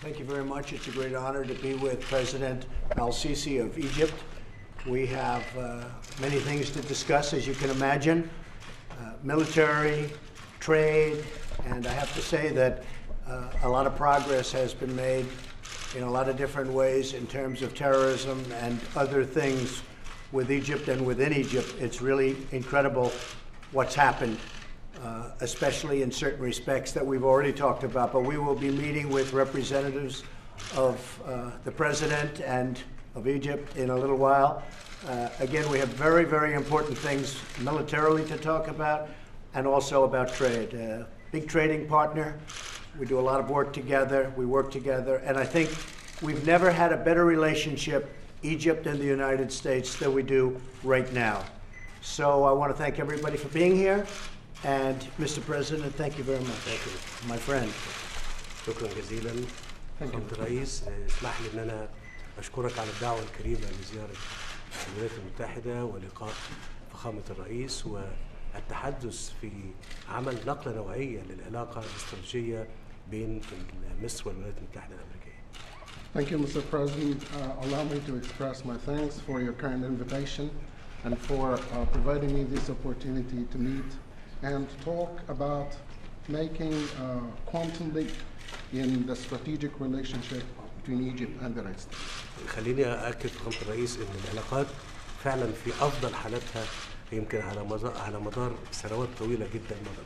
Thank you very much. It's a great honor to be with President al-Sisi of Egypt. We have many things to discuss, as you can imagine, military, trade, and I have to say that a lot of progress has been made in a lot of different ways in terms of terrorism and other things with Egypt and within Egypt. It's really incredible what's happened, especially in certain respects that we've already talked about. But we will be meeting with representatives of the president and of Egypt in a little while. Again, we have very, very important things militarily to talk about and also about trade. Big trading partner. We do a lot of work together. We work together. And I think we've never had a better relationship, Egypt and the United States, than we do right now. So I want to thank everybody for being here. And Mr. President, thank you very much. Thank you, my friend. شكرا جزيلا فخامة الرئيس. اسمح لي ان انا اشكرك على الدعوة الكريمة لزيارة الولايات المتحدة ولقاء فخامة الرئيس والتحدث في عمل نقلة نوعية للعلاقة الاستراتيجية بين مصر والولايات المتحدة الأمريكية. Thank you, Mr. President. Allow me to express my thanks for your kind invitation and for providing me this opportunity to meet and talk about making a quantum leap in the strategic relationship between Egypt and the United States. خليني أأكد فخامة الرئيس إن العلاقات فعلا في أفضل حالاتها يمكن على مدار سنوات طويلة جدا مضت.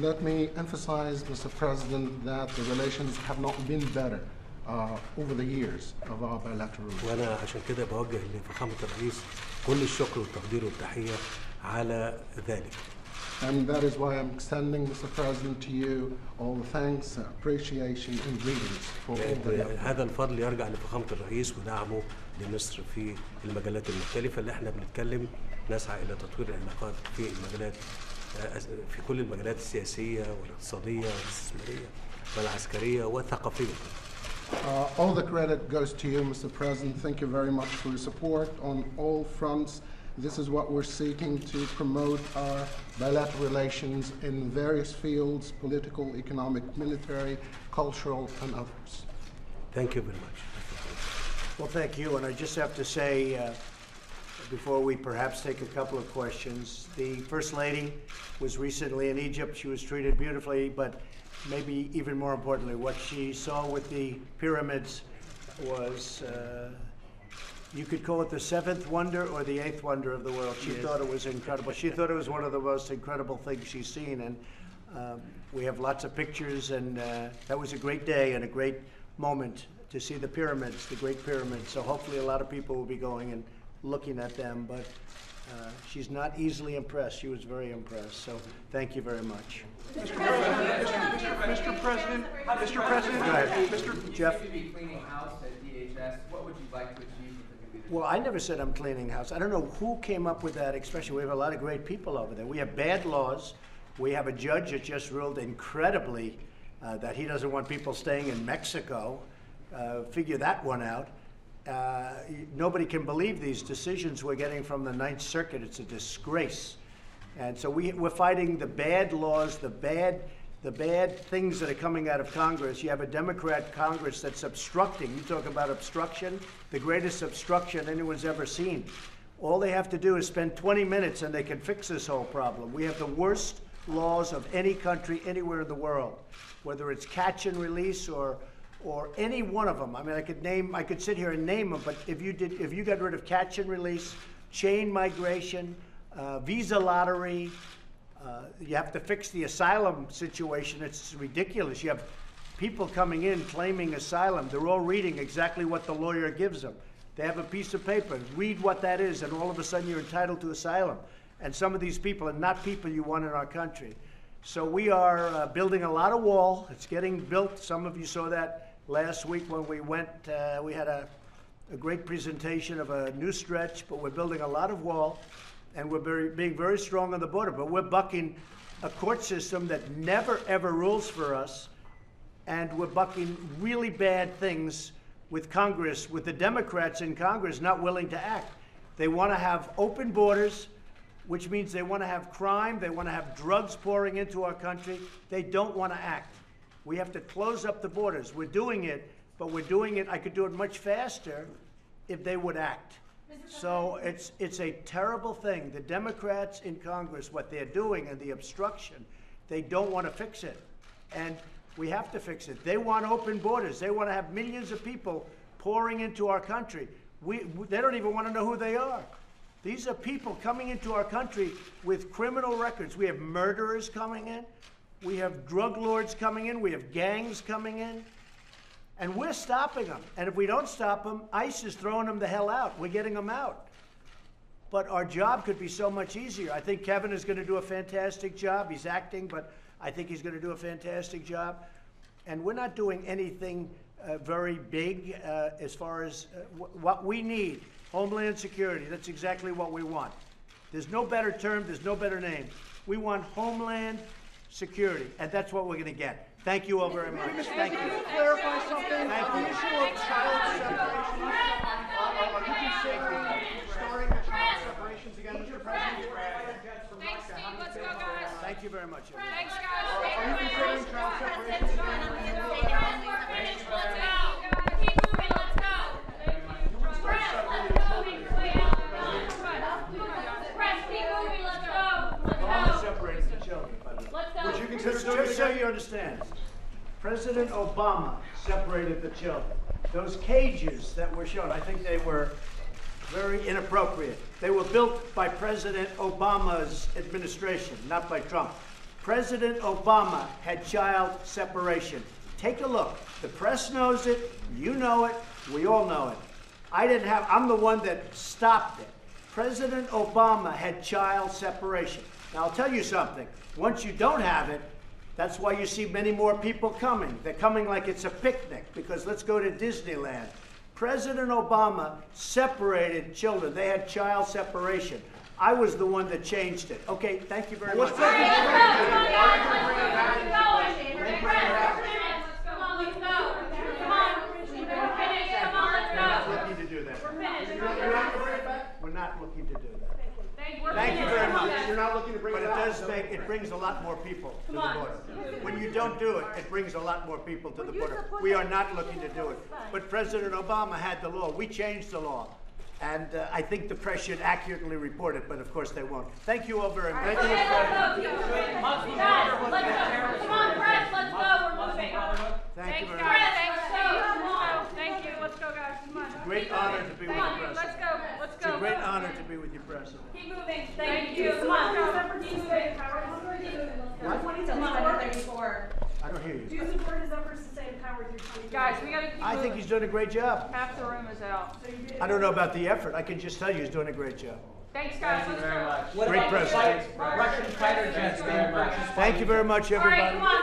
Let me emphasize, Mr. President, that the relations have not been better over the years of our bilateral relations. وأنا عشان كده بوجه لفخامة الرئيس كل الشكر والتقدير والتحية على ذلك. And that is why I'm extending, Mr. President, to you all the thanks, appreciation, and greetings for all the efforts. هذا الفضل يرجع لفخامة الرئيس ودعمه لمصر في المجالات المختلفة اللي احنا بنتكلم نسعى إلى تطوير العلاقات في المجالات في كل المجالات السياسية والاقتصادية والاستثمارية والعسكرية والثقافية. All the credit goes to you, Mr. President. Thank you very much for your support on all fronts. This is what we're seeking to promote our bilateral relations in various fields: political, economic, military, cultural, and others. Thank you very much. Well, thank you. And I just have to say, before we perhaps take a couple of questions, the First Lady was recently in Egypt. She was treated beautifully, but maybe even more importantly, what she saw with the pyramids was, you could call it the seventh wonder or the eighth wonder of the world. She thought it was incredible. She thought it was one of the most incredible things she's seen. And we have lots of pictures, and that was a great day and a great moment to see the pyramids, the Great Pyramids. So hopefully a lot of people will be going and looking at them, but she's not easily impressed. She was very impressed. So thank you very much. Mr. President, Go ahead. Mr. Jeff? You be cleaning house at DHS. What would you like to achieve with the new leadership? Well, I never said I'm cleaning house. I don't know who came up with that expression. We have a lot of great people over there. We have bad laws. We have a judge that just ruled incredibly that he doesn't want people staying in Mexico. Figure that one out. Nobody can believe these decisions we're getting from the Ninth Circuit. It's a disgrace. And so we're fighting the bad laws, the bad things that are coming out of Congress. You have a Democrat Congress that's obstructing. You talk about obstruction, the greatest obstruction anyone's ever seen. All they have to do is spend 20 minutes and they can fix this whole problem. We have the worst laws of any country anywhere in the world, whether it's catch and release or any one of them. I mean, I could sit here and name them, but if you got rid of catch and release, chain migration, visa lottery, you have to fix the asylum situation. It's ridiculous. You have people coming in claiming asylum. They're all reading exactly what the lawyer gives them. They have a piece of paper, read what that is, and all of a sudden you're entitled to asylum. And some of these people are not people you want in our country. So we are building a lot of wall. It's getting built. Some of you saw that last week when we went. We had a great presentation of a new stretch, but we're building a lot of wall, and we're being very strong on the border. But we're bucking a court system that never, ever rules for us, and we're bucking really bad things with Congress, with the Democrats in Congress not willing to act. They want to have open borders, which means they want to have crime, they want to have drugs pouring into our country. They don't want to act. We have to close up the borders. We're doing it, but we're doing it, I could do it much faster if they would act. So it's a terrible thing. The Democrats in Congress, what they're doing and the obstruction, they don't want to fix it. And we have to fix it. They want open borders. They want to have millions of people pouring into our country. They don't even want to know who they are. These are people coming into our country with criminal records. We have murderers coming in. We have drug lords coming in. We have gangs coming in. And we're stopping them. And if we don't stop them, ICE is throwing them the hell out. We're getting them out. But our job could be so much easier. I think Kevin is going to do a fantastic job. He's acting, but I think he's going to do a fantastic job. And we're not doing anything very big as far as what we need. Homeland security, that's exactly what we want. There's no better term, there's no better name. We want Homeland security, and that's what we're going to get. Thank you all very much. Thank you. Can you clarify something? Thank The you. issue of child separation. Are you considering starting the child separations again, Mr. President? Thanks, Steve. Let's go, guys. Thank you very much, everyone. Thanks, guys. Are you considering child separations again? We're finished. Let's go. Keep moving. Let's go. Press, let's go. Press, keep moving. Let's go. Obama Let's go. separated the children, by the way. Let's go. Would you consider doing Just it so again? you understand, President Obama separated the children. Those cages that were shown, I think they were very inappropriate. They were built by President Obama's administration, not by Trump. President Obama had child separation. Take a look. The press knows it, you know it, we all know it. I'm the one that stopped it. President Obama had child separation. Now I'll tell you something. Once you don't have it, that's why you see many more people coming. They're coming like it's a picnic, because let's go to Disneyland. President Obama separated children. They had child separation. I was the one that changed it. Okay, thank you very much. Let's go, guys. Let's go. Keep going. Come on, let's go. Come on. We're finished. Come on, let's We're not go. looking to do that. We're finished. We're not looking to do that. We're Thank you finished. very Come on, much. guys. You're not looking to bring But it it out. does make, it brings a lot more people to the border. When you don't do it, it brings a lot more people to the border. We are not looking to do it. But President Obama had the law. We changed the law. And I think the press should accurately report it, but of course they won't. Thank you all very much. Okay, let's go. Keep moving. Guys, let's go. Come on, press. Let's go. We're moving. Thank you very Press, much. let's go. Come on. Thank you. Let's go, guys. Come on. Great honor to be with Come on, the Let's president. go. Let's It's a go. great honor to be with you, President. Keep moving. Thank you. Come on. Keep moving. I don't hear Do you. you support his efforts to stay in power through 2030? Guys, we gotta keep I think he's doing a great job. half the room is out. I don't know about the effort. I can just tell you he's doing a great job. Thanks, guys. Let's go. Great president. Russian fighter jets being purchased? Thank you very much, All right, everybody. come on.